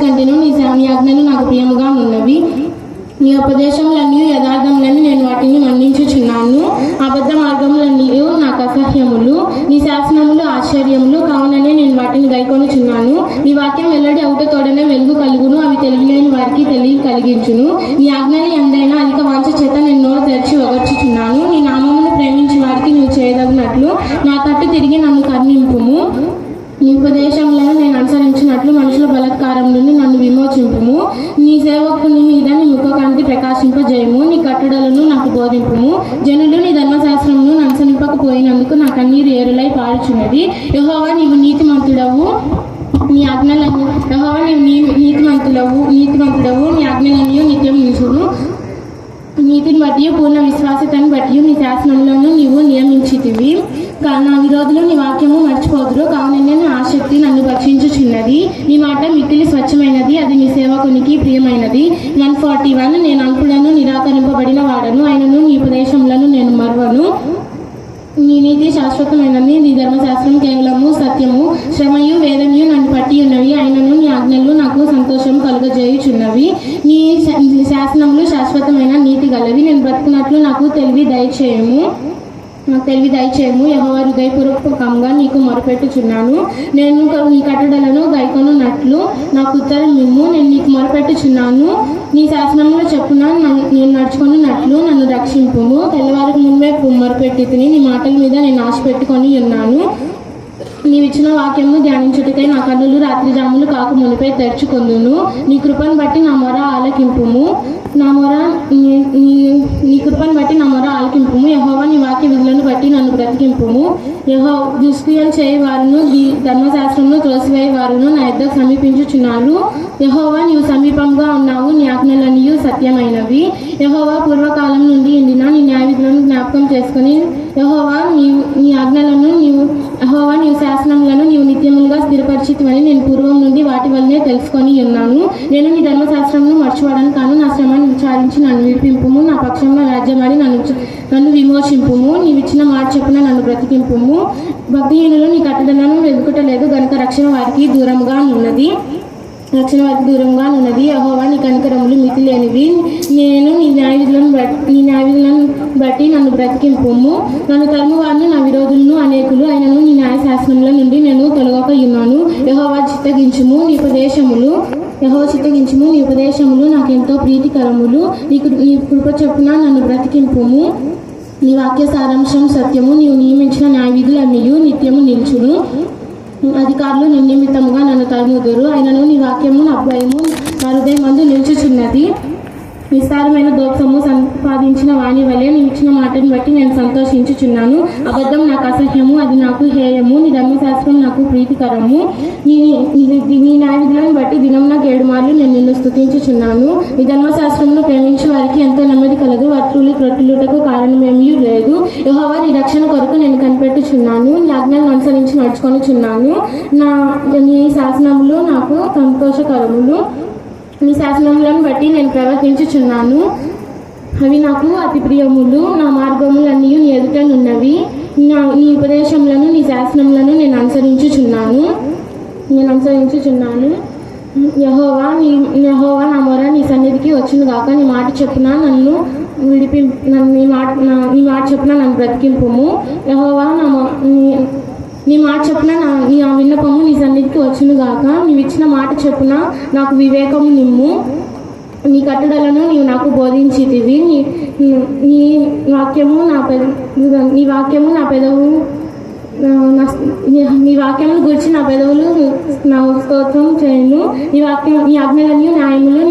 కంటేను నీ ఆజ్ఞలు నాకు ప్రియముగా ఉన్నవి. నీ ఉపదేశములన్నీ యథార్థములని నేను వాటిని మన్నించుచున్నాను. అబద్ధ మార్గములన్నీ నాకు అసహ్యములు. నీ శాసనములు ఆశ్చర్యములు కావుననే నేను వాటిని గైకొనుచున్నాను. నీ వాక్యం వెల్లడి అవుట తోడనే వెలుగు కలుగును. అవి తెలియలేని వారికి తెలివి కలిగించును. నీ ఆజ్ఞలు ఎందైనా అధిక వాంఛ చేత నేను నోరు తెరిచి ఒగర్చుచున్నాను. నీ నామమును ప్రేమించి వారికి నువ్వు చేయదగినట్లు నా తట్టు తిరిగి నన్ను కరుణింపుము. నీ ఉపదేశములను నేను అనుసరించినట్లు మనుషుల బలాత్కారం నుండి నన్ను విమోచింపుము. నీ సేవకుని మీద నీ ముఖకాంతి ప్రకాశింపజేయము. నీ కట్టడలను నాకు బోధింపుము. జనులు నీ ధర్మశాస్త్రమును అనుసరింపకపోయినందుకు నా కన్నీరు ఏరులై పారుచున్నది. యెహోవా నీవు నీతిమంతుడవు. నీ ఆజ్ఞలను యెహోవా నీవు నీతిమంతుడవు. నీ ఆజ్ఞలను నిత్యం నిలుచును. నీతిని బట్టి పూర్ణ విశ్వాసతను బట్టి నీ శాసనములను నీవు నియమించితివి. నా విరోధులు నీ వాక్యము మర్చిపోదురు. కావున నా ఆసక్తి నన్ను భక్షించుచున్నది. నీ మాట మిక్కిలి స్వచ్ఛమైనది, అది నీ సేవకునికి ప్రియమైనది. 141 నేను అల్పుడను, నిరాకరింపబడిన వాడను, అయినను నీ ఉపదేశములను నేను మరువను. నీ నీతి శాశ్వతమైనది, నీ ధర్మశాస్త్రం కేవలము సత్యము. శ్రమయు వేదముయు నన్ను పట్టి ఉన్నవి, అయినను నీ ఆజ్ఞలు నాకు సంతోషం కలుగజేయుచున్నవి. నీ శాసనములు శాశ్వతమైన నీతి గలవి. నేను బ్రతుకున్నట్లు నాకు తెలివి దయచేయము. యెహోవా హృదయపూర్వకంగా నీకు మొరపెట్టుచున్నాను. నేను నీ కట్టడలను గైకొనున్నట్లు నాకు ఉత్తరం ఇమ్ము. నేను నీకు మొరపెట్టుచున్నాను. నీ శాసనములో చెప్పున నేను నడుచుకున్నట్లు నన్ను రక్షింపుము. తెల్లవారికి ముందే మొరపెట్టి తిని నీ మాటల మీద నేను ఆశ పెట్టుకొని ఉన్నాను. నీవిచ్చిన వాక్యము ధ్యానించుటకై నా కన్నులు రాత్రి జాములు కాకు మునిపై తెరుచుకొందును. నీ కృపను బట్టి నా మొర ఆలకింపుము. నీ కృపను బట్టి నా మొర ఆలకింపుము. యెహోవా నీ వాక్య విధులను బట్టి నన్ను బ్రతికింపుము. దుష్క్రియలు చేయవారును ధర్మశాస్త్రమును త్రోసివేయ వారును నా యొద్దకు సమీపించుచున్నారు. యెహోవా నీవు సమీపంగా ఉన్నావు. నీ ఆజ్ఞలన్నీ సత్యమైనవి. యెహోవా పూర్వకాలం నుండి ఎండిన నీ న్యాయవిధులను జ్ఞాపకం చేసుకుని యెహోవా నీవు శాసనములను నీవు నిత్యములుగా స్థిరపరిచితివని నేను పూర్వం నుండి వాటి వల్లనే తెలుసుకొని ఉన్నాను. నేను నీ ధర్మశాస్త్రమును మర్చిపోవడానికి కాను. నా శ్రమను విచారించి నన్ను విడిపింపుము. నా పక్షంలో రాజ్యమాడి నన్ను విమోచింపుము. నీవిచ్చిన మాట చెప్పున నన్ను బ్రతికింపుము. భక్తిహీనులు నీ కట్టడలను వెతుకుటలేదు గనుక రక్షణ వారికి దూరంగా ఉన్నది. యెహోవా నీ కనికరములు మితి లేనివి. నేను నీ న్యాయవిధులను బట్టి నన్ను బ్రతికింపుము. నన్ను తరుము వారిని నా విరోధులను అనేకులు, అయినను నీ న్యాయశాసనముల నుండి నేను తొలగక ఉన్నాను. యెహోవా చిత్తగించుము. నీ ఉపదేశములు నాకెంతో ప్రీతికరములు. నీ కృప చొప్పున నన్ను బ్రతికింపుము. నీ వాక్య సారాంశం సత్యము. నీవు నియమించిన న్యాయవిధులన్నీ నిత్యము నిలుచును. అధికారులు నిమిత్తముగా నన్ను తరుముదురు, అయినను నీ వాక్యము నా భయము నా హృదయమందు నిలుచుచున్నది. విస్తారమైన దోషము సంపాదించిన వాణి వలె నీవిచ్చిన మాటను బట్టి నేను సంతోషించుచున్నాను. అబద్ధం నాకు అసహ్యము, అది నాకు హేయము. నీ ధర్మశాస్త్రం నాకు ప్రీతికరము. నీ న్యాయవిధులను బట్టి దినం నాకు 7 మార్లు నేను నిన్ను స్తుతించుచున్నాను. నీ ధర్మశాస్త్రమును ప్రేమించే వారికి ఎంతో నెమ్మది కలదు. క్రొట్టులుటకు కారణమేమీ లేదు. యెహోవా నీ రక్షణ కొరకు నేను కనిపెట్టుచున్నాను. నీ ఆజ్ఞలను అనుసరించి నడుచుకొనుచున్నాను. నీ శాసనములు నాకు సంతోషకరములు. నీ శాసనములను బట్టి నేను ప్రవర్తించుచున్నాను. అవి నాకు అతి ప్రియములు. నా మార్గములన్నీ నీ ఎదుటనున్నవి. నీ ఉపదేశములను నీ శాసనములను నేను అనుసరించుచున్నాను. యెహోవా నా మొర నీ సన్నిధికి వచ్చును గాక. నీ మాట చెప్పున నన్ను బ్రతికింపుము. యెహోవా నీ మాట చెప్పున నీ విన్నపము నీ సన్నిధికి వచ్చును గాక. నీవిచ్చిన మాట చెప్పున నాకు వివేకము నిమ్ము. నీ కట్టడలను నీవు నాకు బోధించితివి. నీ వాక్యము గురించి నా పెదవులు నా స్తోత్రం చేయను. నీ ఆజ్ఞలను న్యాయములు.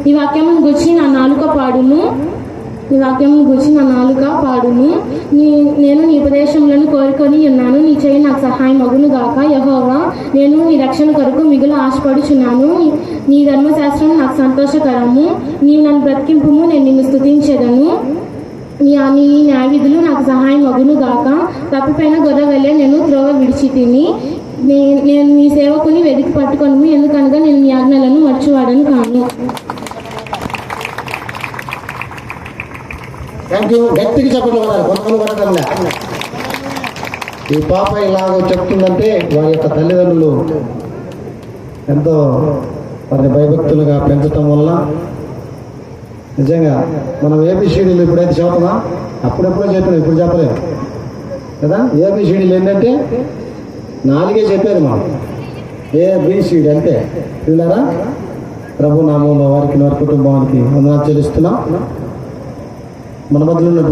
నీ వాక్యమును గురించి నా నాలుక పాడును. నేను నీ ఉపదేశములను కోరుకొని ఉన్నాను. నీ చేయి నాకు సహాయం అగును గాక. యెహోవా నేను నీ రక్షణ కొరకు మిగులు ఆశపడుచున్నాను. నీ ధర్మశాస్త్రం నాకు సంతోషకరము. నీవు నన్ను బ్రతికింపుము. నేను నిన్ను స్తుతించెదను. నీ న్యాయవిధులు నాకు సహాయం అగును గాక. తప్పిపోయిన గొర్రె వలె నేను త్రోవ విడిచి తిని నేను నీ సేవకుని వెతికి పట్టుకొను. ఎందుకనగా నేను నీ ఆజ్ఞలను మర్చివాడను కాను. గట్టిగా చెప్పండి. కొంతమంది. 「 ఈ పాప ఇలాగ చెప్తుందంటే వారి యొక్క తల్లిదండ్రులు ఎంతో వారిని భయభక్తులుగా పెంచటం వల్ల నిజంగా మనం ఏబిసిడీలు ఇప్పుడైతే చదువుతామా అప్పుడెప్పుడో చెప్పాను, ఇప్పుడు చెప్పలేదు కదా. ఏబిసిడీలు ఏంటంటే 4 చెప్పేది మనం, ఏబిసిడి అంతే. పిల్లరా, ప్రభు నామంలో వారికి వారి కుటుంబానికి వందనాలు చెల్లిస్తున్నాం. మన మధ్యలో ఉన్న